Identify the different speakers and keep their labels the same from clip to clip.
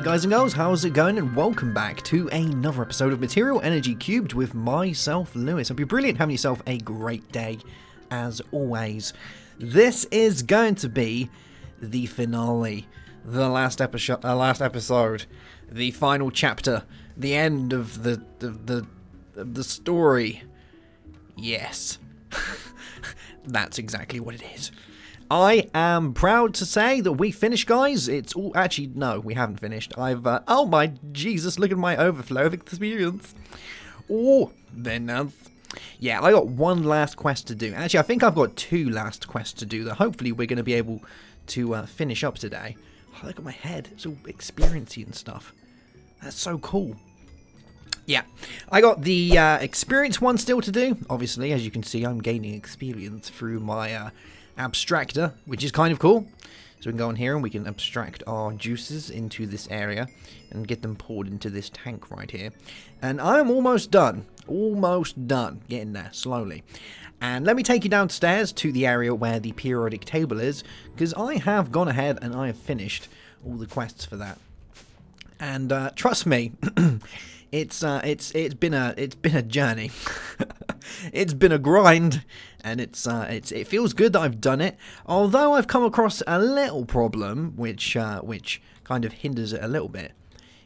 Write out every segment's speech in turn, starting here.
Speaker 1: guys and girls, how's it going? And welcome back to another episode of Material Energy Cubed with myself, Lewis. Hope you're brilliant, having yourself a great day, as always. This is going to be the finale, the last episode, the final chapter, the end of the story. Yes, that's exactly what it is. I am proud to say that we finished, guys. It's all... Actually, no, we haven't finished. Oh my Jesus, look at my overflow of experience. Oh, then, yeah, I got one last quest to do. Actually, I think I've got two last quests to do that hopefully we're going to be able to finish up today. Oh, look at my head. It's all experiencey and stuff. That's so cool. Yeah, I got the experience one still to do. Obviously, as you can see, I'm gaining experience through my... abstractor, which is kind of cool. So we can go on here and we can abstract our juices into this area and get them poured into this tank right here. And I'm almost done getting there slowly. And let me take you downstairs to the area where the periodic table is, because I have gone ahead and I have finished all the quests for that. And trust me, it's been a journey. It's been a grind, and it feels good that I've done it. Although I've come across a little problem, which kind of hinders it a little bit.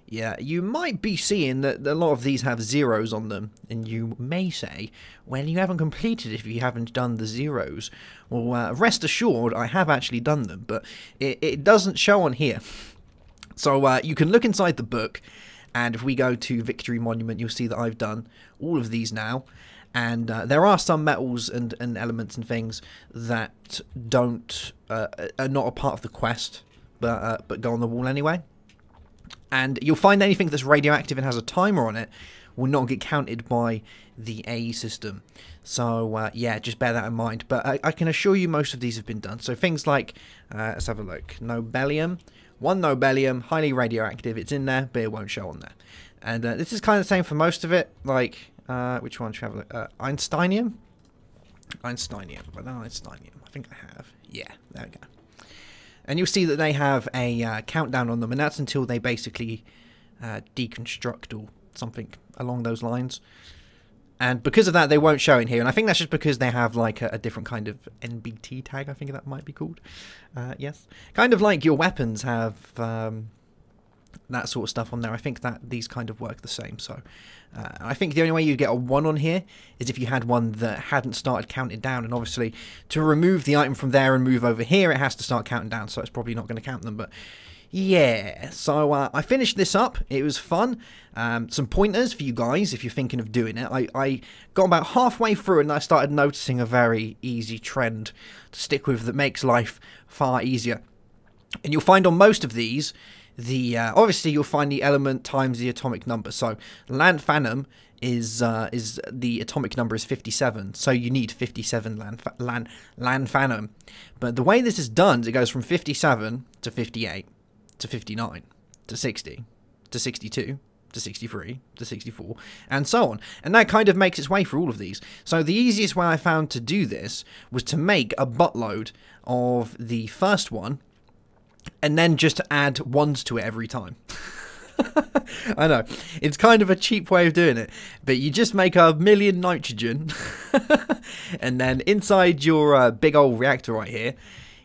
Speaker 1: Yeah, you might be seeing that a lot of these have zeros on them, and you may say, well, you haven't completed it if you haven't done the zeros. Well, rest assured, I have actually done them, but it doesn't show on here. So you can look inside the book, and if we go to Victory Monument, you'll see that I've done all of these now. And there are some metals and elements and things that are not a part of the quest, but go on the wall anyway. And you'll find anything that's radioactive and has a timer on it will not get counted by the AE system. So yeah, just bear that in mind. But I can assure you most of these have been done. So things like, let's have a look, nobelium. One nobelium, highly radioactive. It's in there, but it won't show on there. And this is kind of the same for most of it. Like, which one should I have a look? Einsteinium? Einsteinium. But no, Einsteinium. I think I have. Yeah, there we go. And you'll see that they have a countdown on them, and that's until they basically deconstruct or something along those lines. And because of that, they won't show in here. And I think that's just because they have like a different kind of NBT tag, I think that might be called. Yes. Kind of like your weapons have that sort of stuff on there. I think that these kind of work the same. So I think the only way you get a 1 on here is if you had one that hadn't started counting down. And obviously, to remove the item from there and move over here, it has to start counting down. So it's probably not going to count them. But yeah, so I finished this up. It was fun. Some pointers for you guys if you're thinking of doing it. I got about halfway through and I started noticing a very easy trend to stick with that makes life far easier. And you'll find on most of these, obviously you'll find the element times the atomic number. So lanthanum is the atomic number is 57, so you need 57 lanthanum. But the way this is done is it goes from 57 to 58. To 59, to 60, to 62, to 63, to 64, and so on. And that kind of makes its way through all of these. So the easiest way I found to do this was to make a buttload of the first one, and then just add ones to it every time. I know, it's kind of a cheap way of doing it, but you just make 1,000,000 nitrogen, and then inside your big old reactor right here,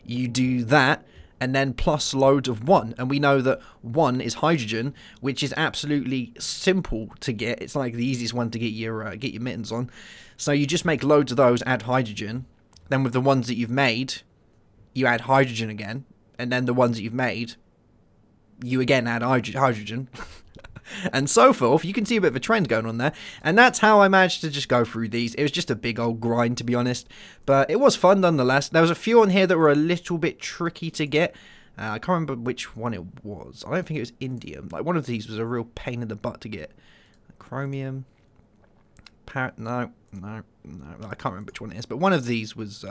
Speaker 1: you do that, and then plus loads of 1. And we know that 1 is hydrogen, which is absolutely simple to get. It's like the easiest one to get your mittens on. So you just make loads of those, add hydrogen. Then with the ones that you've made, you add hydrogen again. And then the ones that you've made, you again add hydrogen. And so forth. You can see a bit of a trend going on there. And that's how I managed to just go through these. It was just a big old grind, to be honest. But it was fun nonetheless. There was a few on here that were a little bit tricky to get. I can't remember which one it was. I don't think it was indium. Like, one of these was a real pain in the butt to get. Chromium. No. I can't remember which one it is. But one of these was...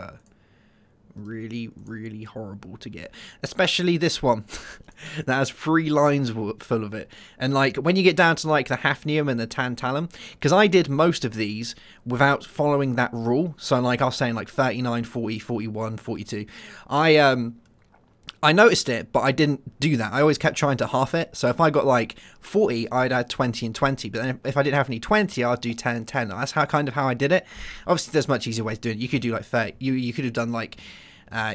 Speaker 1: really horrible to get, especially this one that has 3 lines full of it. And like when you get down to like the hafnium and the tantalum, because I did most of these without following that rule, so like I was saying like 39, 40, 41, 42, I noticed it, but I didn't do that. I always kept trying to half it. So if I got like 40, I'd add 20 and 20. But then if I didn't have any 20, I'd do 10 and 10. That's kind of how I did it. Obviously, there's much easier ways to do it. You could do like 30. You could have done like,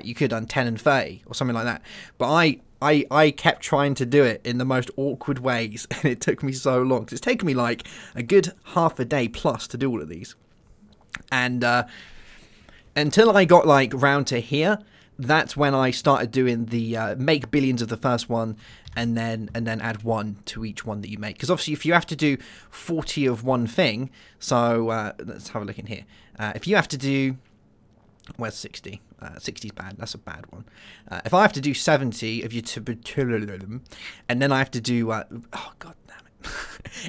Speaker 1: you could have done 10 and 30 or something like that. But I kept trying to do it in the most awkward ways. And it took me so long. Because it's taken me like a good half a day plus to do all of these. And until I got like round to here, that's when I started doing the make billions of the first one and then add 1 to each one that you make. Because obviously if you have to do 40 of one thing, so let's have a look in here. If you have to do, where's 60? 60 is bad, that's a bad one. If I have to do 70 of your and then I have to do, oh god damn it.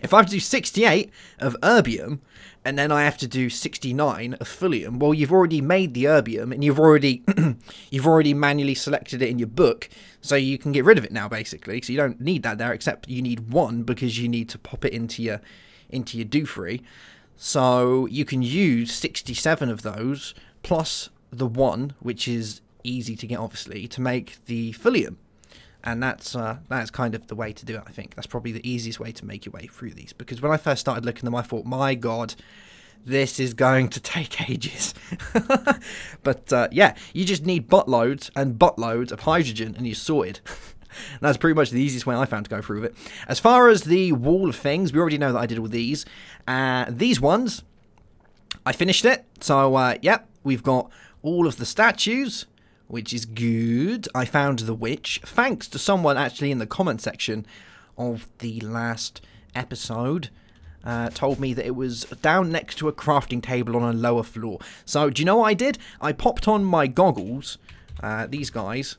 Speaker 1: If I have to do 68 of erbium, and then I have to do 69 of thulium, well, you've already made the erbium, and you've already manually selected it in your book, so you can get rid of it now, basically. So you don't need that there, except you need 1 because you need to pop it into your do-free. So you can use 67 of those plus the 1, which is easy to get, obviously, to make the thulium. And that's kind of the way to do it, I think. That's probably the easiest way to make your way through these. Because when I first started looking at them, I thought, my god, this is going to take ages. But, yeah, you just need buttloads and buttloads of hydrogen and you're sorted. That's pretty much the easiest way I found to go through with it. As far as the wall of things, we already know that I did all these. These ones, I finished it. So, yeah, we've got all of the statues, which is good. I found the witch, thanks to someone actually in the comment section of the last episode, told me that it was down next to a crafting table on a lower floor. So, do you know what I did? I popped on my goggles, these guys,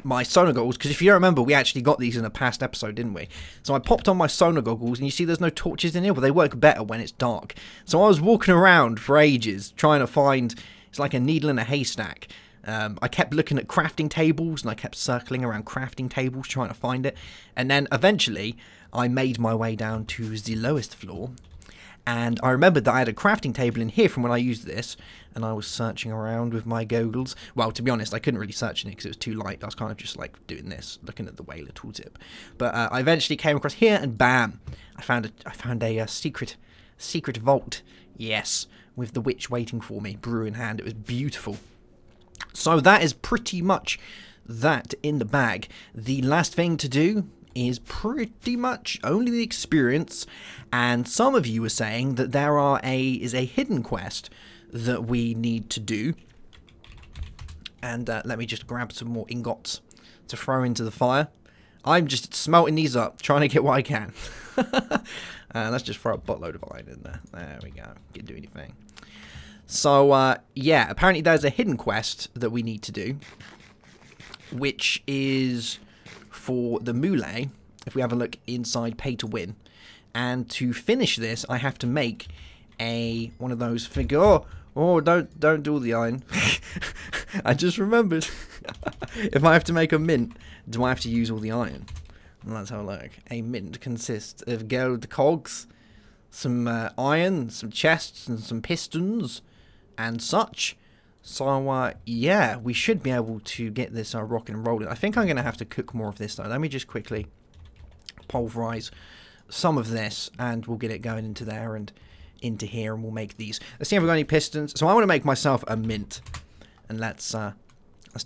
Speaker 1: my sonar goggles, because if you don't remember, we actually got these in a past episode, didn't we? So I popped on my sonar goggles, and you see there's no torches in here, but they work better when it's dark. So I was walking around for ages, trying to find, it's like a needle in a haystack. I kept looking at crafting tables, and I kept circling around crafting tables trying to find it. And then eventually, I made my way down to the lowest floor. And I remembered that I had a crafting table in here from when I used this. And I was searching around with my goggles. Well, to be honest, I couldn't really search in it because it was too light. I was kind of just like doing this, looking at the whaler tooltip. But I eventually came across here, and bam! I found a secret vault. Yes, with the witch waiting for me, brew in hand. It was beautiful. So that is pretty much that in the bag. The last thing to do is pretty much only the experience, and some of you were saying that there is a hidden quest that we need to do. And let me just grab some more ingots to throw into the fire. I'm just smelting these up, trying to get what I can. Let's just throw a buttload of iron in there. There we go. Can do anything. So, yeah, apparently there's a hidden quest that we need to do, which is for the Mule, if we have a look inside Pay to Win. And to finish this, I have to make one of those figure. Oh, don't do all the iron. I just remembered. If I have to make a mint, do I have to use all the iron? And let's have a look. A mint consists of gold cogs, some iron, some chests, and some pistons, and such. So, yeah, we should be able to get this rocking and rolling. I think I'm going to have to cook more of this, though. Let me just quickly pulverize some of this, and we'll get it going into there and into here, and we'll make these. Let's see if we've got any pistons. So I want to make myself a mint, and let's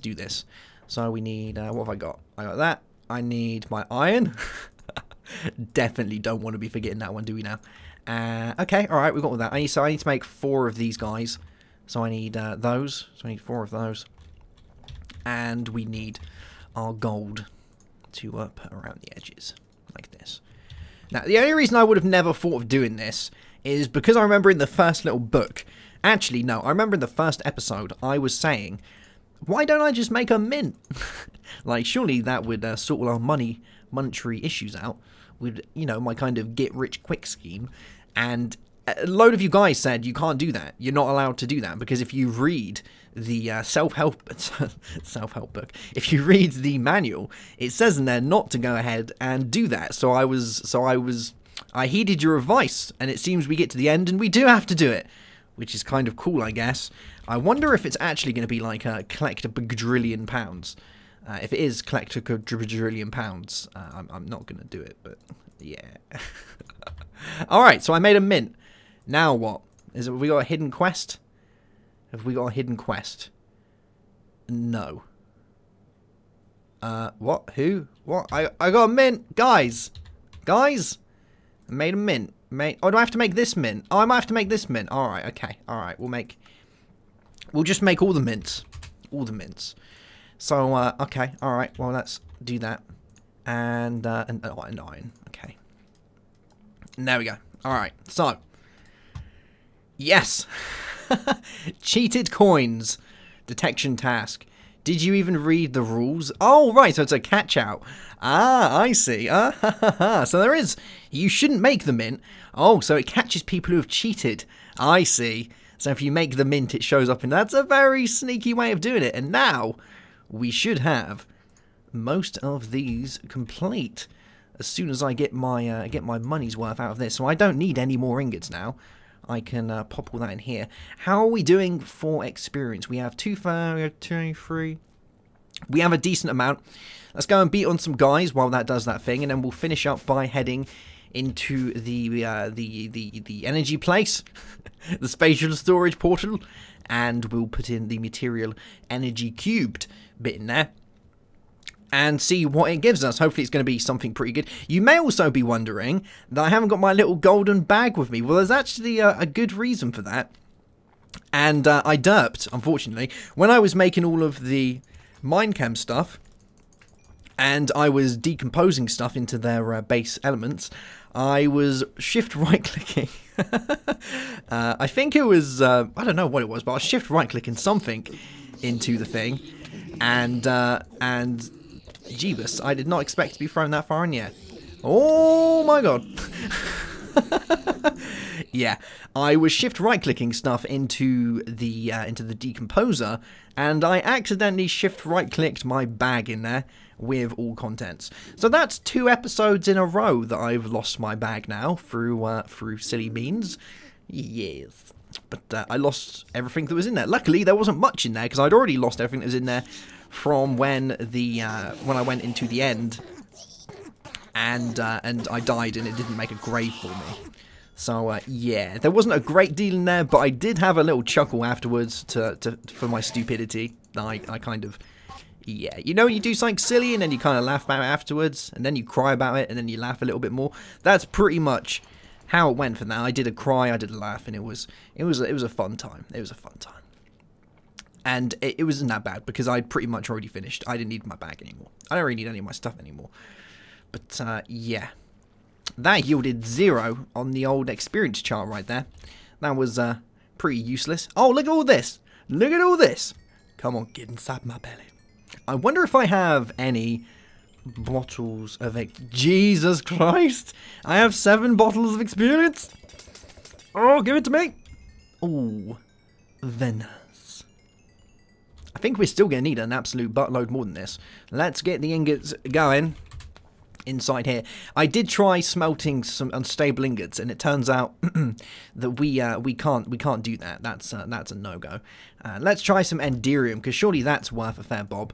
Speaker 1: do this. So we need, what have I got? I got that. I need my iron. Definitely don't want to be forgetting that one, do we now? Okay, all right, we've got all that. I need to make 4 of these guys. So I need those. So I need 4 of those. And we need our gold to put around the edges, like this. Now, the only reason I would have never thought of doing this is because I remember in the first little book, actually, no, I remember in the first episode, I was saying, why don't I just make a mint? Like, surely that would sort all our monetary issues out with, you know, my kind of get-rich-quick scheme. And a load of you guys said you can't do that. You're not allowed to do that, because if you read the self-help book, if you read the manual, it says in there not to go ahead and do that. So I heeded your advice, and it seems we get to the end and we do have to do it, which is kind of cool, I guess. I wonder if it's actually going to be like collect a bajillion pounds. If it is collect a quadrillion pounds, I'm not going to do it, but yeah. Alright, so I made a mint. Now what? Have we got a hidden quest? Have we got a hidden quest? No. What? Who? What? I got a mint! Guys! Guys! I made a mint. Oh, do I have to make this mint? Oh, I might have to make this mint. Alright, okay. Alright, we'll just make all the mints. All the mints. So, okay. Alright, well, let's do that. And an iron. Okay. And there we go. Alright, so. Yes! Cheated coins. Detection task. Did you even read the rules? Oh, right, so it's a catch-out. Ah, I see. So there is... You shouldn't make the mint. Oh, so it catches people who have cheated. I see. So if you make the mint, it shows up, and that's a very sneaky way of doing it. And now, we should have most of these complete as soon as I get my money's worth out of this. So I don't need any more ingots now. I can pop all that in here. How are we doing for experience? We have 2, 3. We have a decent amount. Let's go and beat on some guys while that does that thing, and then we'll finish up by heading into the energy place, the spatial storage portal, and we'll put in the material energy cubed bit in there. And see what it gives us. Hopefully it's going to be something pretty good. You may also be wondering that I haven't got my little golden bag with me. Well, there's actually a good reason for that. And I derped, unfortunately. When I was making all of the Minecam stuff, and I was decomposing stuff into their base elements, I was shift right-clicking. I think it was, I don't know what it was, but I was shift right-clicking something into the thing. And Jeebus, I did not expect to be thrown that far in yet. Oh my god. Yeah, I was shift right-clicking stuff into the decomposer, and I accidentally shift right-clicked my bag in there with all contents. So that's 2 episodes in a row that I've lost my bag now through silly means. Yes. But I lost everything that was in there. Luckily, there wasn't much in there, because I'd already lost everything that was in there from when I went into the end, and I died, and it didn't make a grave for me. So yeah, there wasn't a great deal in there, but I did have a little chuckle afterwards for my stupidity. I kind of, yeah, you know, you do something silly and then you kind of laugh about it afterwards, and then you cry about it, and then you laugh a little bit more. That's pretty much how it went for that. I did a cry, I did a laugh, and it was a fun time. It was a fun time. And it wasn't that bad, because I'd pretty much already finished. I didn't need my bag anymore. I don't really need any of my stuff anymore. But, yeah. That yielded 0 on the old experience chart right there. That was, pretty useless. Oh, look at all this! Look at all this! Come on, get inside my belly. I wonder if I have any bottles of... Jesus Christ! I have 7 bottles of experience! Oh, give it to me! Oh, Venice. I think we're still going to need an absolute buttload more than this. Let's get the ingots going inside here. I did try smelting some unstable ingots, and it turns out that we can't do that. That's a no-go. Let's try some enderium, because surely that's worth a fair bob.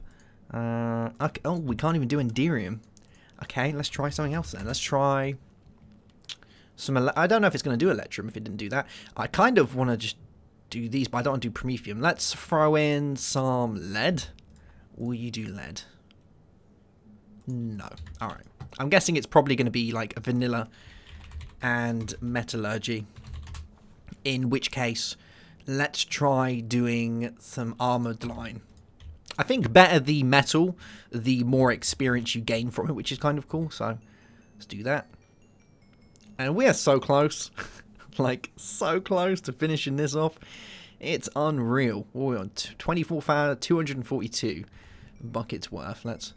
Speaker 1: Okay. Oh, we can't even do enderium. Okay, let's try something else then. Let's try some... I don't know if it's going to do electrum if it didn't do that. I kind of want to just do these, but I don't want to do promethium. Let's throw in some lead. Will you do lead? No. Alright. I'm guessing it's probably going to be like a vanilla and metallurgy. In which case, let's try doing some armored line. I think better the metal, the more experience you gain from it, which is kind of cool. So, let's do that. And we are so close. Like, so close to finishing this off. It's unreal. We're on 24,242 buckets worth. Let's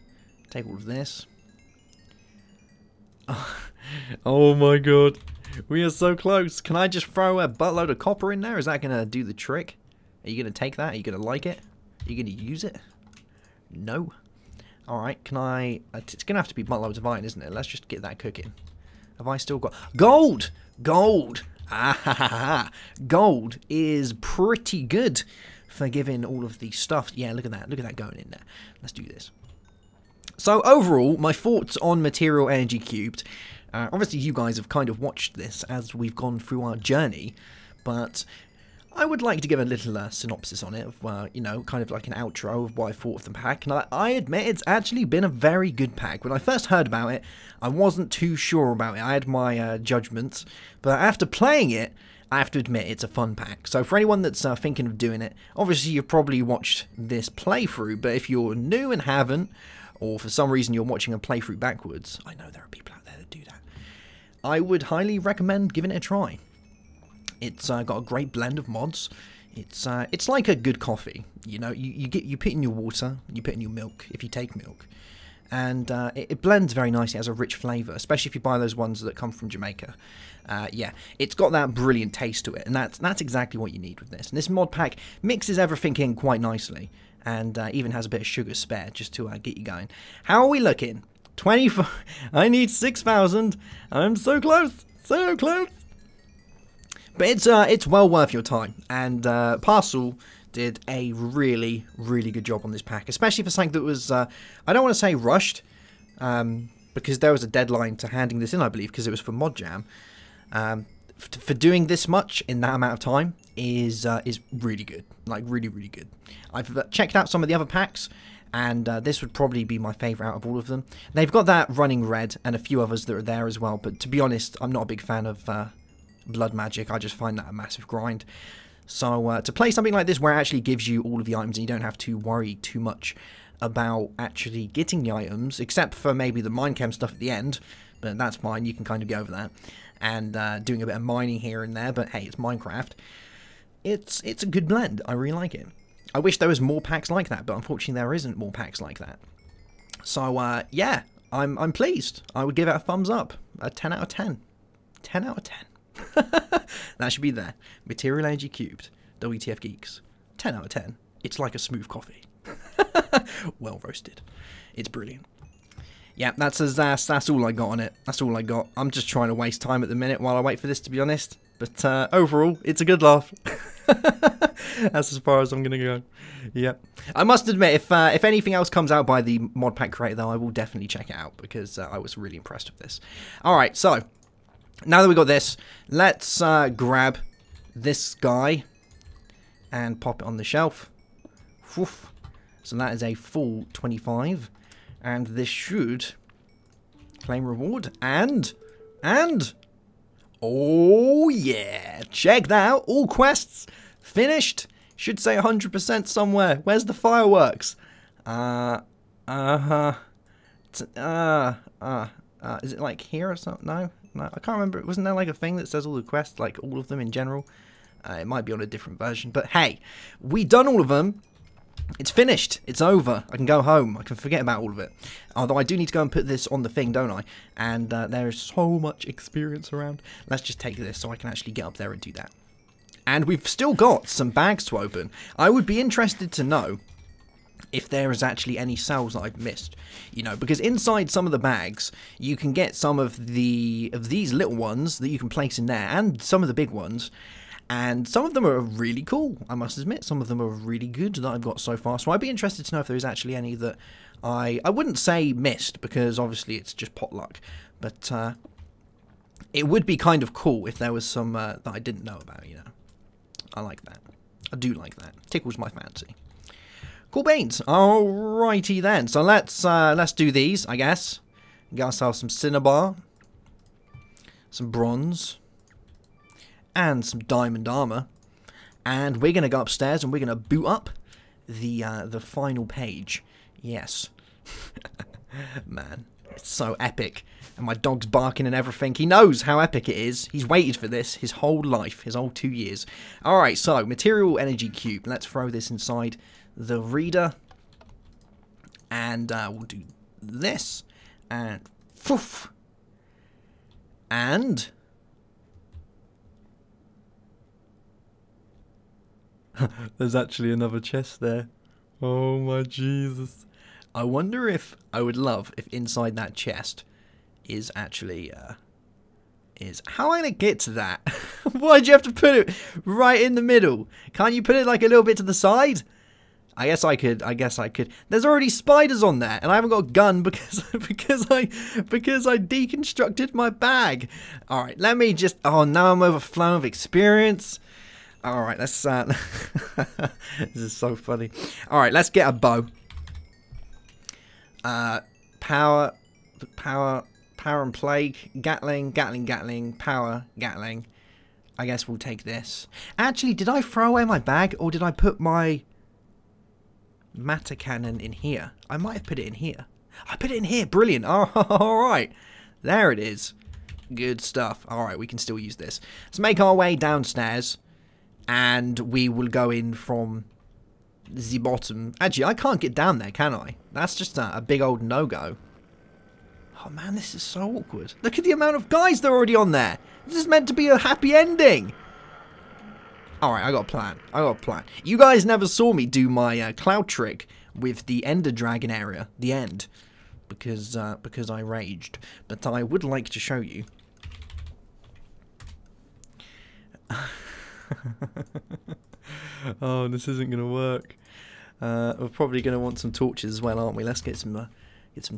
Speaker 1: take all of this. Oh my god. We are so close. Can I just throw a buttload of copper in there? Is that going to do the trick? Are you going to take that? Are you going to like it? Are you going to use it? No. Alright, can I... It's going to have to be buttloads of iron, isn't it? Let's just get that cooking. Have I still got... Gold! Gold! Ah ha ha ha! Gold is pretty good for giving all of the stuff. Yeah, look at that. Look at that going in there. Let's do this. So overall, my thoughts on Material Energy Cubed. Obviously, you guys have kind of watched this as we've gone through our journey, but I would like to give a little synopsis on it, of, you know, kind of like an outro of what I thought of the pack. And I admit it's actually been a very good pack. When I first heard about it, I wasn't too sure about it. I had my judgments, but after playing it, I have to admit it's a fun pack. So for anyone that's thinking of doing it, obviously you've probably watched this playthrough, but if you're new and haven't, or for some reason you're watching a playthrough backwards, I know there are people out there that do that, I would highly recommend giving it a try. It's got a great blend of mods. It's like a good coffee. You know, you put in your water, you put in your milk, if you take milk, and it blends very nicely. It has a rich flavour, especially if you buy those ones that come from Jamaica. Yeah, it's got that brilliant taste to it, and that's exactly what you need with this. And this mod pack mixes everything in quite nicely, and even has a bit of sugar spare just to get you going. How are we looking? 24. I need 6,000. I'm so close, so close. But it's well worth your time, and Parcel did a really, really good job on this pack, especially for something that was, I don't want to say rushed, because there was a deadline to handing this in, I believe, because it was for Mod Jam. For doing this much in that amount of time is really good, like really, really good. I've checked out some of the other packs, and this would probably be my favourite out of all of them. They've got that Running Red and a few others that are there as well, but to be honest, I'm not a big fan of Blood Magic. I just find that a massive grind. So to play something like this where it actually gives you all of the items and you don't have to worry too much about actually getting the items, except for maybe the Minecam stuff at the end, but that's fine, you can kind of go over that, and doing a bit of mining here and there, but hey, it's Minecraft. It's a good blend. I really like it. I wish there was more packs like that, but unfortunately there isn't more packs like that. So yeah, I'm pleased. I would give it a thumbs up, a 10 out of 10. 10 out of 10. That should be there. Material Energy Cubed. WTF Geeks. 10 out of 10. It's like a smooth coffee. Well roasted. It's brilliant. Yeah, that's all I got on it. That's all I got. I'm just trying to waste time at the minute while I wait for this, to be honest. But overall, it's a good laugh. That's as far as I'm going to go. Yeah. I must admit, if anything else comes out by the mod pack creator, though, I will definitely check it out, because I was really impressed with this. Alright, so now that we got this, let's grab this guy and pop it on the shelf. Woof. So that is a full 25, and this should claim reward, and oh yeah, check that out, all quests finished. Should say 100% somewhere. Where's the fireworks? Is it like here or something? No, I can't remember. Wasn't there like a thing that says all the quests, like all of them in general? It might be on a different version, but hey, we done all of them. It's finished. It's over. I can go home. I can forget about all of it. Although I do need to go and put this on the thing, don't I? And there is so much experience around. Let's just take this so I can actually get up there and do that. And we've still got some bags to open. I would be interested to know if there is actually any cells that I've missed, you know, because inside some of the bags you can get some of these little ones that you can place in there, and some of the big ones, and some of them are really cool, I must admit. Some of them are really good that I've got so far, so I'd be interested to know if there is actually any that I wouldn't say missed, because obviously it's just potluck, but it would be kind of cool if there was some that I didn't know about, you know. I like that. I do like that. Tickles my fancy. Cool beans. Alrighty then. So let's do these, I guess. Get ourselves some cinnabar, some bronze, and some diamond armor. And we're gonna go upstairs and we're gonna boot up the final page. Yes. Man, it's so epic. And my dog's barking and everything. He knows how epic it is. He's waited for this his whole life, his whole 2 years. Alright, so Material Energy Cube. Let's throw this inside the reader, and we'll do this, and poof, and there's actually another chest there. Oh my Jesus. I wonder if I would love if inside that chest is actually how am I gonna get to that? Why'd you have to put it right in the middle? Can't you put it like a little bit to the side? I guess I could. There's already spiders on there, and I haven't got a gun because because I deconstructed my bag. All right, let me just. Oh, now I'm overflowing with experience. All right, let's. This is so funny. All right, let's get a bow. Power and plague, Gatling, power, Gatling. I guess we'll take this. Actually, did I throw away my bag, or did I put my matter cannon in here? I might have put it in here. I put it in here. Brilliant. All right. There it is. Good stuff. All right, we can still use this. Let's make our way downstairs, and we will go in from the bottom. Actually, I can't get down there, can I? That's just a big old no-go. Oh, man, this is so awkward. Look at the amount of guys that are already on there. This is meant to be a happy ending. Alright, I got a plan. You guys never saw me do my cloud trick with the Ender Dragon area, the end, because I raged. But I would like to show you. Oh, this isn't going to work. We're probably going to want some torches as well, aren't we? Let's get some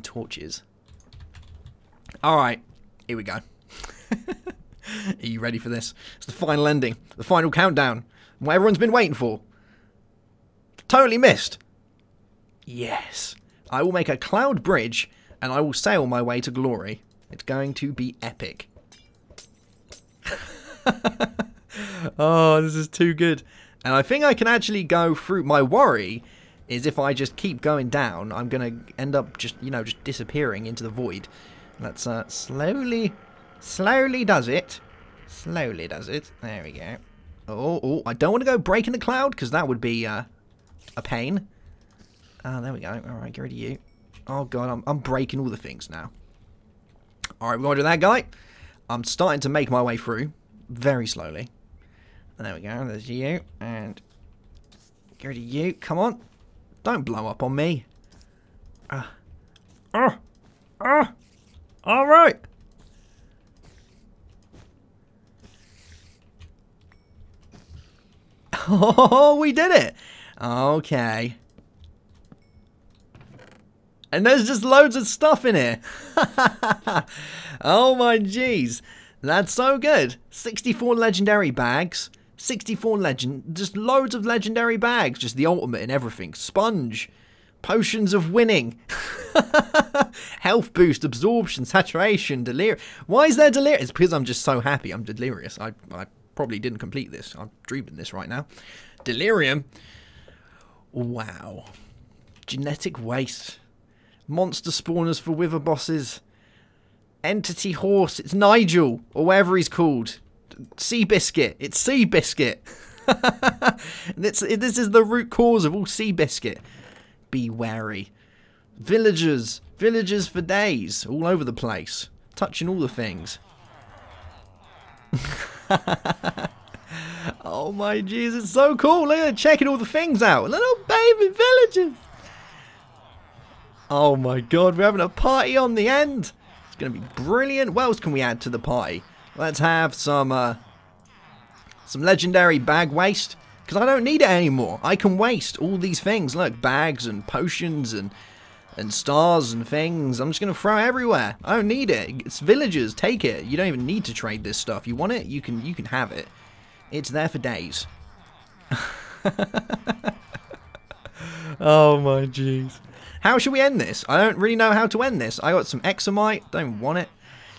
Speaker 1: torches. Alright, here we go. Are you ready for this? It's the final ending. The final countdown. What everyone's been waiting for. Totally missed. Yes. I will make a cloud bridge and I will sail my way to glory. It's going to be epic. Oh, this is too good. And I think I can actually go through. My worry is if I just keep going down, I'm going to end up just disappearing into the void. Let's slowly does it. Slowly does it. There we go. Oh, I don't want to go breaking the cloud because that would be a pain. Oh, there we go. All right, get rid of you. Oh, God, I'm breaking all the things now. All right, we're going to do that, guy. I'm starting to make my way through very slowly. And there we go. There's you. And get rid of you. Come on. Don't blow up on me. All right. Oh, we did it. Okay. And there's just loads of stuff in here. Oh my jeez. That's so good. 64 legendary bags. 64 just loads of legendary bags. Just the ultimate in everything. Sponge. Potions of winning. Health boost, absorption, saturation, delirium. Why is there delirium? It's because I'm just so happy. I'm delirious. I probably didn't complete this. I'm dreaming this right now. Delirium. Wow. Genetic waste. Monster spawners for wither bosses. Entity horse. It's Nigel, or whatever he's called. Seabiscuit. It's Seabiscuit. This is the root cause of all Seabiscuit. Be wary. Villagers. Villagers for days. All over the place. Touching all the things. Oh my jeez, it's so cool. Look at it, checking all the things out. Little baby villagers. Oh my god, we're having a party on the end. It's going to be brilliant. What else can we add to the party? Let's have some legendary bag waste. Because I don't need it anymore. I can waste all these things. Look, bags and potions and stars and things. I'm just going to throw it everywhere. I don't need it. It's villagers. Take it. You don't even need to trade this stuff. You want it? You can have it. It's there for days. Oh my jeez. How should we end this? I don't really know how to end this. I got some exomite. Don't want it.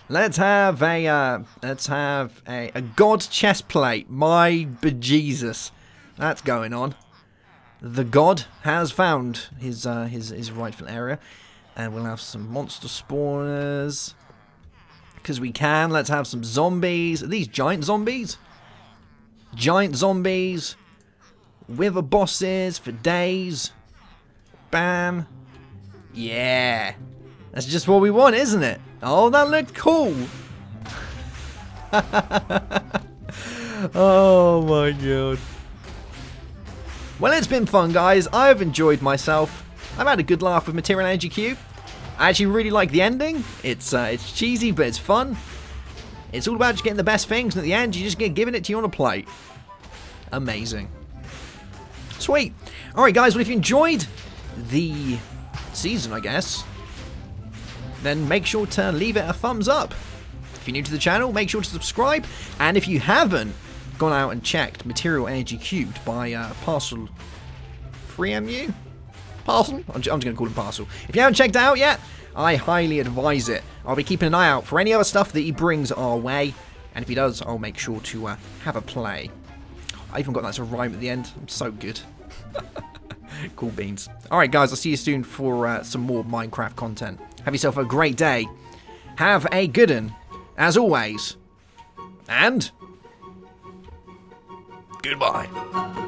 Speaker 1: Let's have a god chest plate. My bejesus. That's going on. The god has found his rightful area. And we'll have some monster spawners. Because we can. Let's have some zombies. Are these giant zombies? Giant zombies. Wither bosses for days. Bam. Yeah. That's just what we want, isn't it? Oh, that looked cool. Oh my god. Well, it's been fun, guys. I've enjoyed myself. I've had a good laugh with Material Energy Cube. I actually really like the ending. It's cheesy, but it's fun. It's all about just getting the best things, and at the end, you just get given it to you on a plate. Amazing. Sweet. Alright guys, well if you enjoyed the season, I guess, then make sure to leave it a thumbs up. If you're new to the channel, make sure to subscribe. And if you haven't gone out and checked Material Energy Cubed by Parcel 3MU? Parcel? I'm just going to call him Parcel. If you haven't checked it out yet, I highly advise it. I'll be keeping an eye out for any other stuff that he brings our way. And if he does, I'll make sure to have a play. I even got that as a rhyme at the end. I'm so good. Cool beans. Alright guys, I'll see you soon for some more Minecraft content. Have yourself a great day. Have a good one, as always. And goodbye.